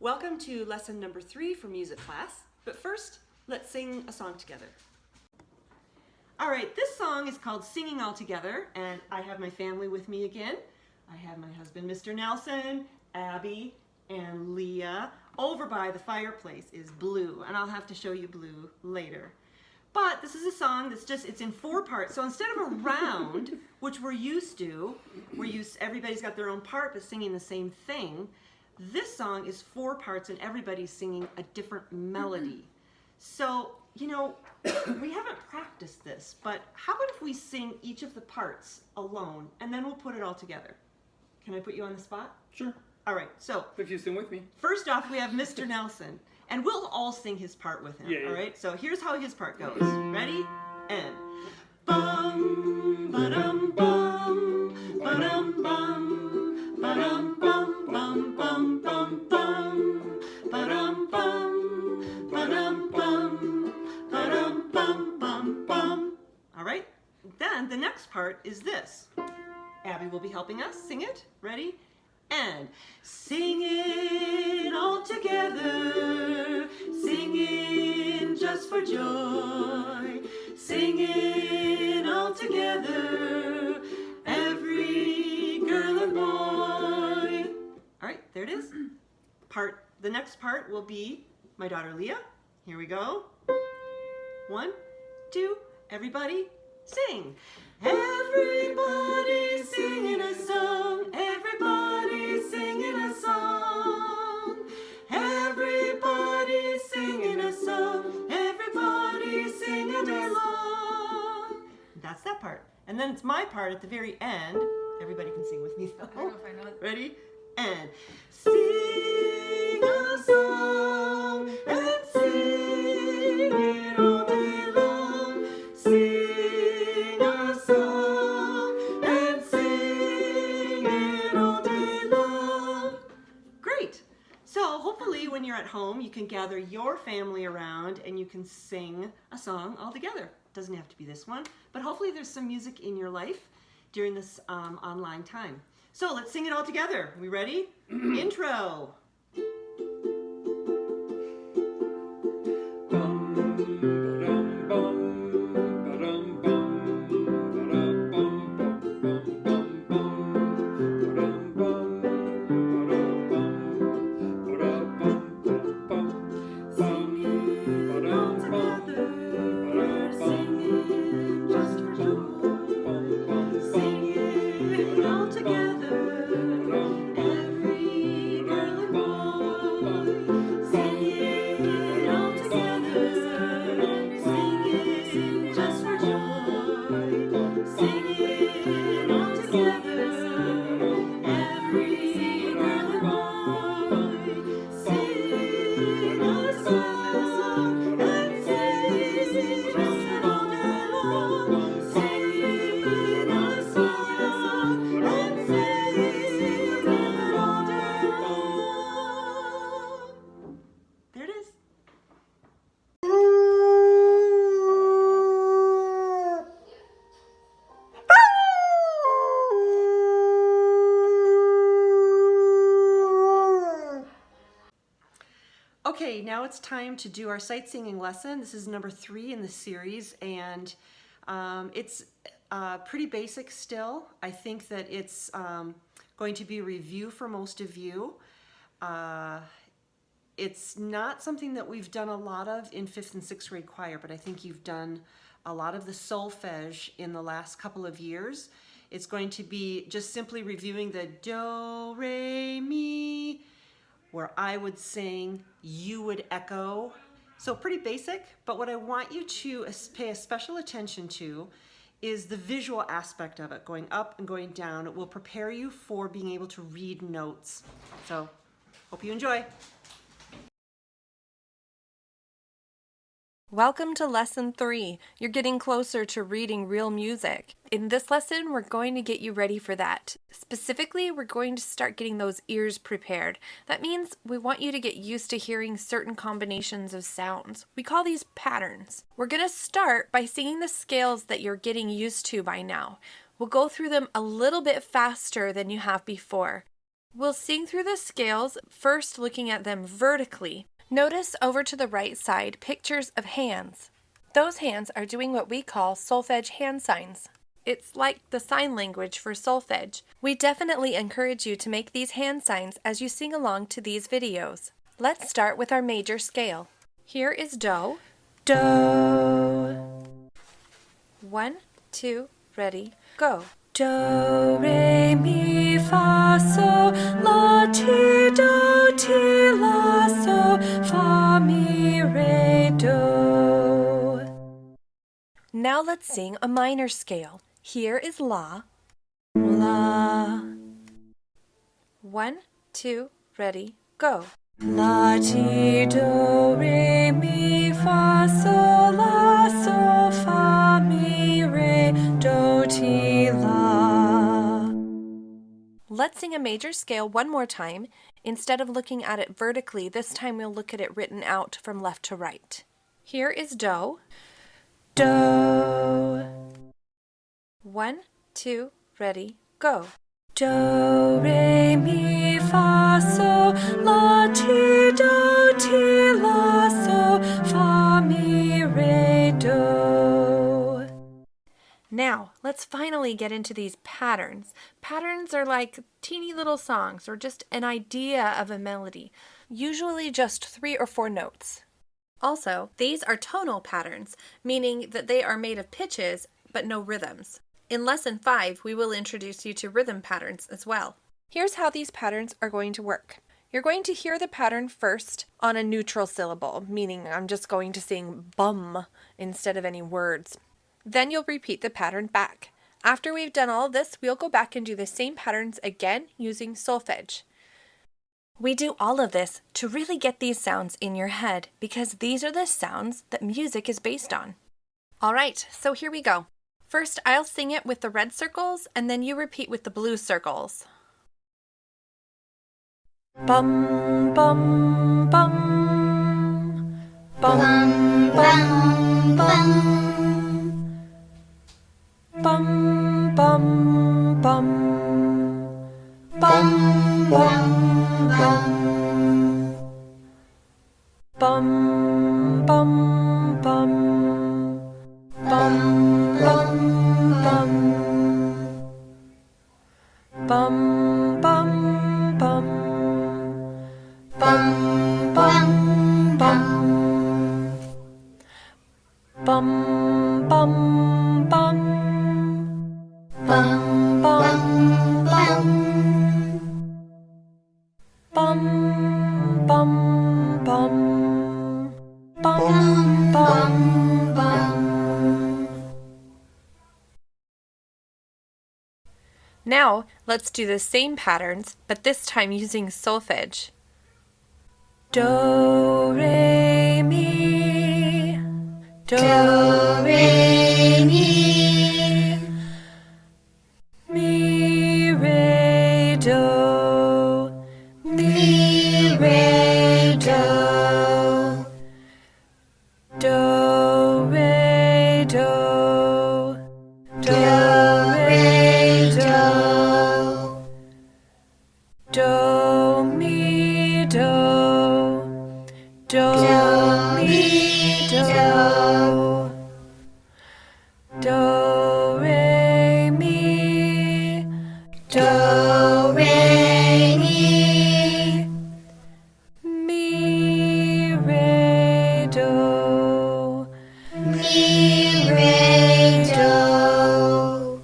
Welcome to lesson number 3 for music class, but first, let's sing a song together. All right, this song is called Singing All Together, and I have my family with me again. I have my husband, Mr. Nelson, Abby, and Leah. Over by the fireplace is Blue, and I'll have to show you Blue later. But this is a song it's in 4 parts. So instead of a round, which we're used to, everybody's got their own part but singing the same thing, this song is 4 parts and everybody's singing a different melody. So, we haven't practiced this, but how about if we sing each of the parts alone and then we'll put it all together? Can I put you on the spot? Sure. All right, so. If you sing with me. First off, we have Mr. Nelson, and we'll all sing his part with him, all right? So here's how his part goes. Ready? And. Bum, ba-dum, bum, ba-dum, bum, ba-dum, bum, bum, bum, bum, bum, ba-dum, bum, ba-dum, bum, ba-dum, bum, bum, bum. All right? Then the next part is this. Abby will be helping us sing it. Ready? And singing all together, singing just for joy, singing all together, every girl and boy. All right, there it is. The next part will be my daughter Leah. Here we go. 1, 2, everybody sing. Everybody singing a song, everybody singing a song, everybody singing a song, everybody singing along. That's that part. And then it's my part at the very end. Everybody can sing with me though. I don't know if I know it. Ready? And sing a song and sing it all day long. Sing a song and sing it all day long. Great. So hopefully when you're at home, you can gather your family around and you can sing a song all together. It doesn't have to be this one, but hopefully there's some music in your life during this online time. So let's sing it all together. We ready? Intro. Okay, now it's time to do our sight singing lesson. This is number 3 in the series, and it's pretty basic still. I think that it's going to be a review for most of you. It's not something that we've done a lot of in 5th and 6th grade choir, but I think you've done a lot of the solfege in the last couple of years. It's going to be just simply reviewing the do, re, mi, where I would sing, you would echo. So pretty basic, but what I want you to pay a special attention to is the visual aspect of it, going up and going down. It will prepare you for being able to read notes. So, hope you enjoy. Welcome to Lesson 3. You're getting closer to reading real music. In this lesson, we're going to get you ready for that. Specifically, we're going to start getting those ears prepared. That means we want you to get used to hearing certain combinations of sounds. We call these patterns. We're going to start by singing the scales that you're getting used to by now. We'll go through them a little bit faster than you have before. We'll sing through the scales, first looking at them vertically. Notice over to the right side pictures of hands. Those hands are doing what we call solfege hand signs. It's like the sign language for solfege. We definitely encourage you to make these hand signs as you sing along to these videos. Let's start with our major scale. Here is Do. Do. 1, 2, ready, go. Do, re, mi, fa, sol, la, ti, do, ti, la, sol, fa, mi, re, do. Now let's sing a minor scale. Here is La. La. 1, 2, ready, go. La, ti, do, re, mi, fa, sol, la, sol, fa, mi, re, do, ti, la. Let's sing a major scale one more time. Instead of looking at it vertically, this time we'll look at it written out from left to right. Here is Do. Do. 1, 2, ready, go. Do, re, mi, fa, sol, la, ti, do, ti, la, sol, fa, mi, re, do. Now, let's finally get into these patterns. Patterns are like teeny little songs or just an idea of a melody, usually just 3 or 4 notes. Also, these are tonal patterns, meaning that they are made of pitches but no rhythms. In Lesson 5, we will introduce you to rhythm patterns as well. Here's how these patterns are going to work. You're going to hear the pattern first on a neutral syllable, meaning I'm just going to sing bum instead of any words. Then you'll repeat the pattern back. After we've done all of this, we'll go back and do the same patterns again using solfege. We do all of this to really get these sounds in your head because these are the sounds that music is based on. All right, so here we go. First, I'll sing it with the red circles, and then you repeat with the blue circles. Bum, bum, bum. Bum, bum, bum. Bum, bum, bum. Bum, bum, bum. Bum, bum, bum. Bum, bum, bum. Bum, bum, bum. Bum, bum, bum. Bum, bum, bum. Bum, bum, bum. Bum, bum, bum. Bum, bum, bum. Now, let's do the same patterns, but this time using solfege. Do, re, mi. Do, re, mi. Mi, re, do. Mi, re, do. Do, re, do. Do, re, do. Do, mi, do. Do, mi, do. Do, re, mi. Do, re, mi. Mi, re, do. Mi, re, do.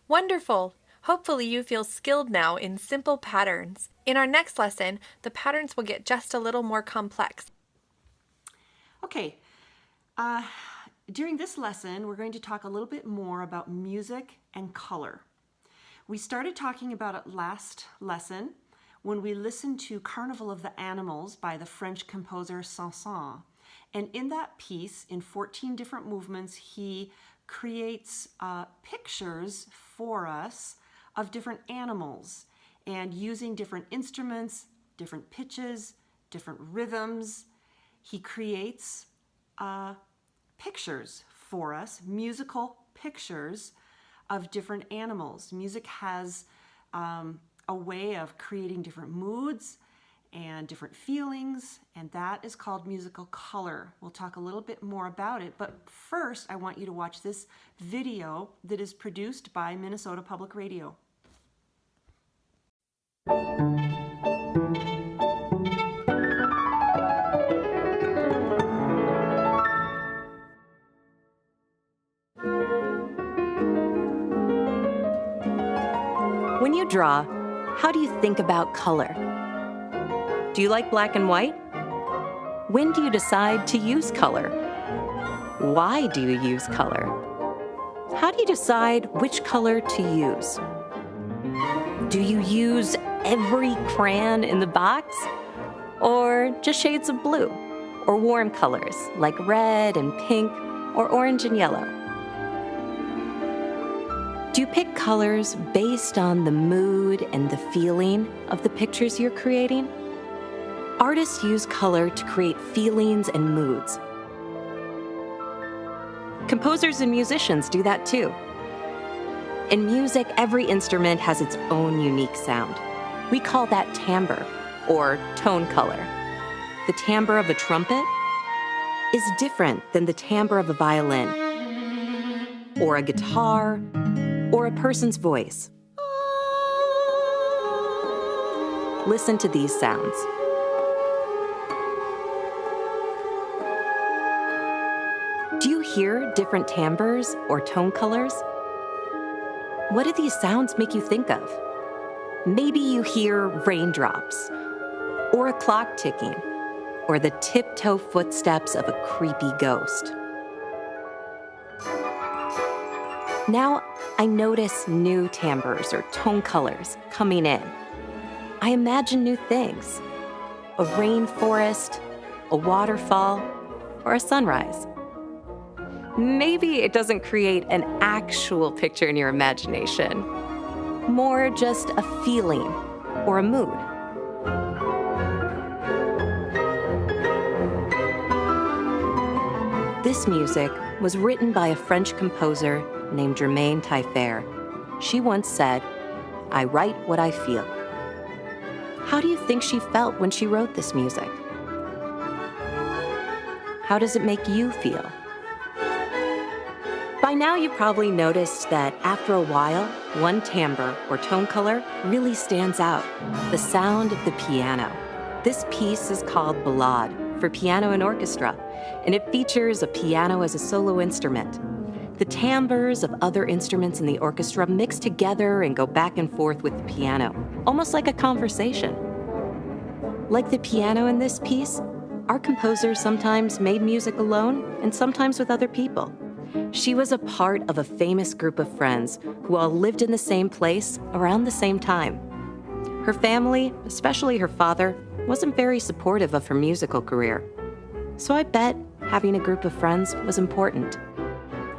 Wonderful! Hopefully you feel skilled now in simple patterns. In our next lesson, the patterns will get just a little more complex. Okay, during this lesson, we're going to talk a little bit more about music and color. We started talking about it last lesson when we listened to Carnival of the Animals by the French composer Saint-Saëns. And in that piece, in 14 different movements, he creates pictures for us of different animals and using different instruments, different pitches, different rhythms. He creates pictures for us, musical pictures of different animals. Music has a way of creating different moods and different feelings, and that is called musical color. We'll talk a little bit more about it, but first I want you to watch this video that is produced by Minnesota Public Radio. When you draw, how do you think about color? Do you like black and white? When do you decide to use color? Why do you use color? How do you decide which color to use? Do you use every crayon in the box? Or just shades of blue? Or warm colors like red and pink or orange and yellow? Do you pick colors based on the mood and the feeling of the pictures you're creating? Artists use color to create feelings and moods. Composers and musicians do that too. In music, every instrument has its own unique sound. We call that timbre, or tone color. The timbre of a trumpet is different than the timbre of a violin, or a guitar, or a person's voice. Listen to these sounds. Do you hear different timbres or tone colors? What do these sounds make you think of? Maybe you hear raindrops, or a clock ticking, or the tiptoe footsteps of a creepy ghost. Now I notice new timbres or tone colors coming in. I imagine new things: a rainforest, a waterfall, or a sunrise. Maybe it doesn't create an actual picture in your imagination, more just a feeling or a mood. This music was written by a French composer named Germaine Taillefer. She once said, "I write what I feel." How do you think she felt when she wrote this music? How does it make you feel? By now you've probably noticed that after a while, one timbre or tone color really stands out: the sound of the piano. This piece is called Ballade for piano and orchestra, and it features a piano as a solo instrument. The timbres of other instruments in the orchestra mix together and go back and forth with the piano, almost like a conversation. Like the piano in this piece, our composer sometimes made music alone and sometimes with other people. She was a part of a famous group of friends who all lived in the same place around the same time. Her family, especially her father, wasn't very supportive of her musical career. So I bet having a group of friends was important.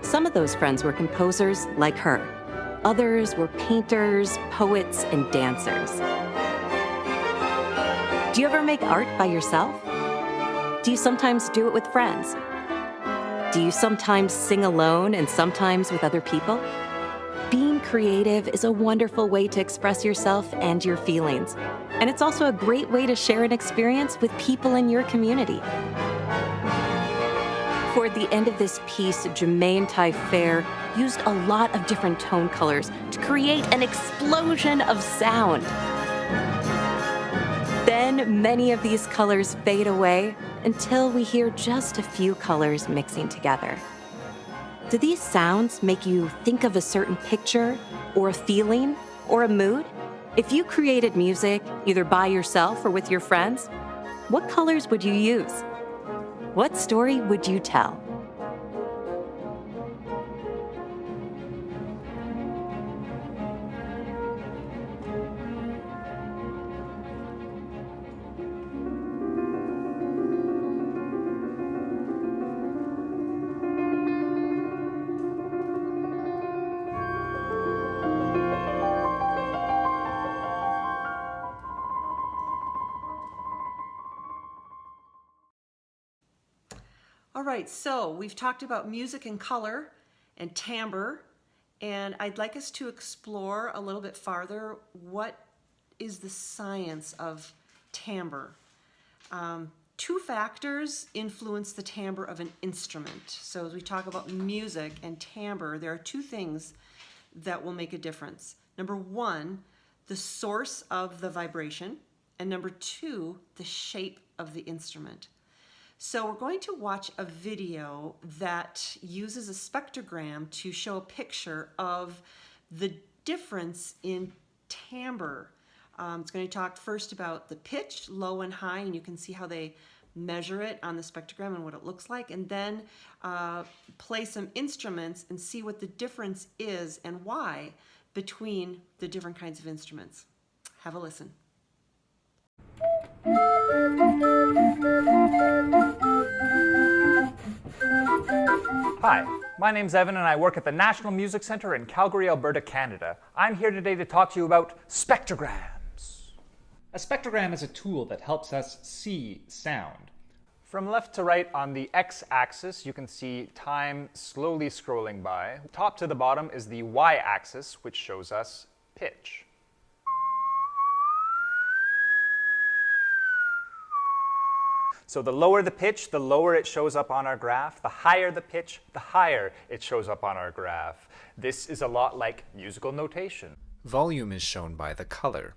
Some of those friends were composers like her. Others were painters, poets, and dancers. Do you ever make art by yourself? Do you sometimes do it with friends? Do you sometimes sing alone and sometimes with other people? Being creative is a wonderful way to express yourself and your feelings. And it's also a great way to share an experience with people in your community. Toward the end of this piece, Germaine Taillefer used a lot of different tone colors to create an explosion of sound. Then many of these colors fade away until we hear just a few colors mixing together. Do these sounds make you think of a certain picture, or a feeling, or a mood? If you created music, either by yourself or with your friends, what colors would you use? What story would you tell? All right, so we've talked about music and color and timbre, and I'd like us to explore a little bit farther what is the science of timbre? Two factors influence the timbre of an instrument. So as we talk about music and timbre, there are two things that will make a difference. Number one, the source of the vibration, and number two, the shape of the instrument. So we're going to watch a video that uses a spectrogram to show a picture of the difference in timbre. It's going to talk first about the pitch, low and high, and you can see how they measure it on the spectrogram and what it looks like, and then play some instruments and see what the difference is and why between the different kinds of instruments. Have a listen. Hi, my name's Evan and I work at the National Music Centre in Calgary, Alberta, Canada. I'm here today to talk to you about spectrograms. A spectrogram is a tool that helps us see sound. From left to right on the x-axis, you can see time slowly scrolling by. Top to the bottom is the y-axis, which shows us pitch. So the lower the pitch, the lower it shows up on our graph. The higher the pitch, the higher it shows up on our graph. This is a lot like musical notation. Volume is shown by the color.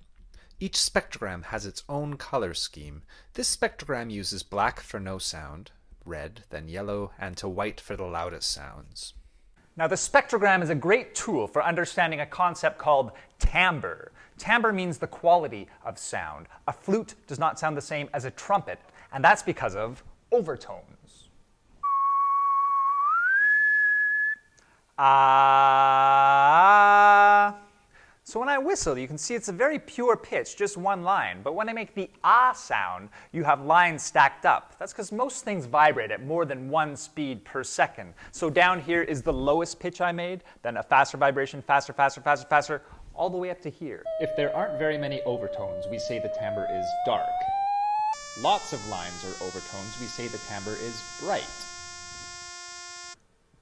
Each spectrogram has its own color scheme. This spectrogram uses black for no sound, red, then yellow, and to white for the loudest sounds. Now the spectrogram is a great tool for understanding a concept called timbre. Timbre means the quality of sound. A flute does not sound the same as a trumpet, and that's because of overtones. Ah. So when I whistle, you can see it's a very pure pitch, just one line. But when I make the ah sound, you have lines stacked up. That's because most things vibrate at more than one speed per second. So down here is the lowest pitch I made, then a faster vibration, faster, faster, faster, faster, all the way up to here. If there aren't very many overtones, we say the timbre is dark. Lots of lines or overtones, we say the timbre is bright.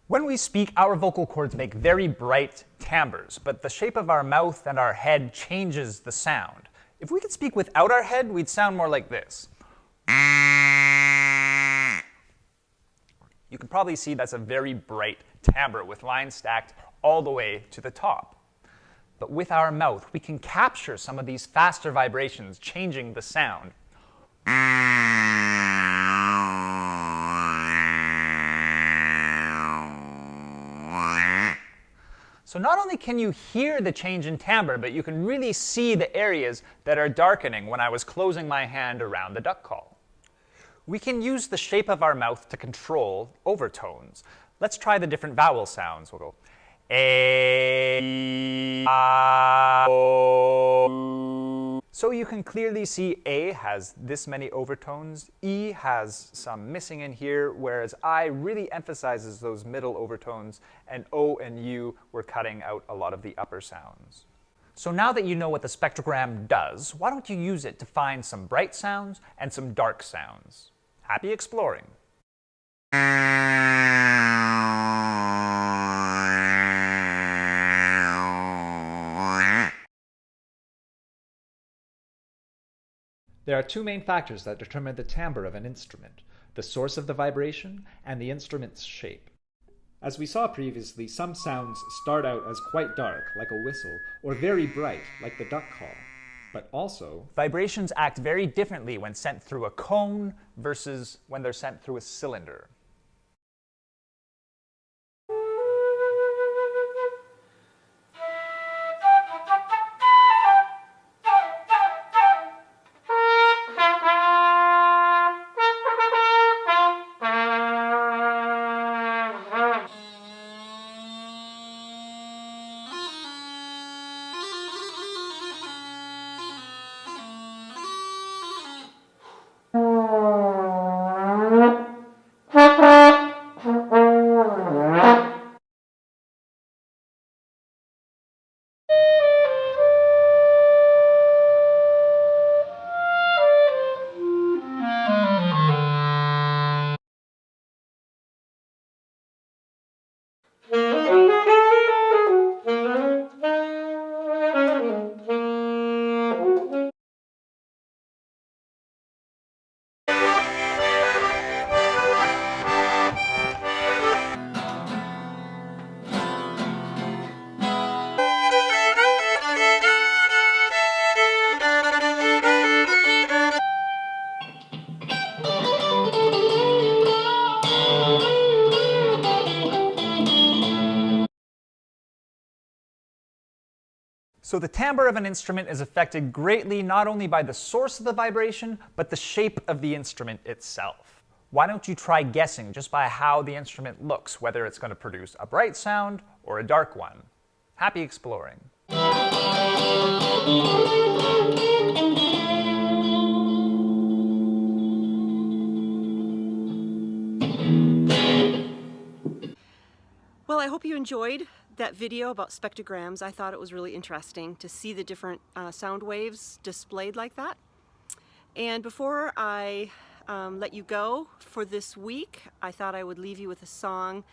When we speak, our vocal cords make very bright timbres, but the shape of our mouth and our head changes the sound. If we could speak without our head, we'd sound more like this. You can probably see that's a very bright timbre with lines stacked all the way to the top. But with our mouth, we can capture some of these faster vibrations, changing the sound. So not only can you hear the change in timbre, but you can really see the areas that are darkening when I was closing my hand around the duck call. We can use the shape of our mouth to control overtones. Let's try the different vowel sounds. We'll go A, O. So you can clearly see A has this many overtones, E has some missing in here, whereas I really emphasizes those middle overtones, and O and U we're cutting out a lot of the upper sounds. So now that you know what the spectrogram does, why don't you use it to find some bright sounds and some dark sounds? Happy exploring! There are two main factors that determine the timbre of an instrument: the source of the vibration and the instrument's shape. As we saw previously, some sounds start out as quite dark, like a whistle, or very bright, like the duck call. But also, vibrations act very differently when sent through a cone versus when they're sent through a cylinder. So the timbre of an instrument is affected greatly not only by the source of the vibration, but the shape of the instrument itself. Why don't you try guessing just by how the instrument looks, whether it's going to produce a bright sound or a dark one? Happy exploring! Well, I hope you enjoyed that video about spectrograms. I thought it was really interesting to see the different sound waves displayed like that. And before I let you go for this week, I thought I would leave you with a song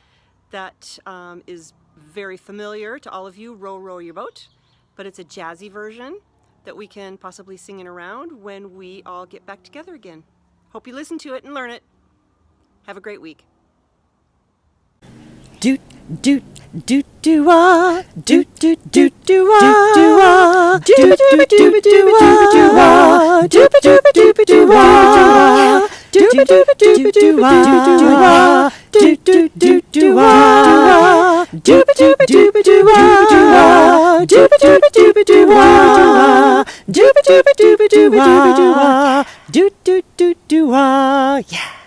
that is very familiar to all of you, Row, Row Your Boat, but it's a jazzy version that we can possibly sing in around when we all get back together again. Hope you listen to it and learn it. Have a great week. Doot doot doot doo ah, doot doot doot doo ah, doot doot doot doo ah, doot doot doot doo ah, doot doot doot doo ah, doot doot doot doo ah, doot doot doot doo ah, doot doot doot doo ah, doot doot doot doo ah, doot doot doot doo ah, yeah.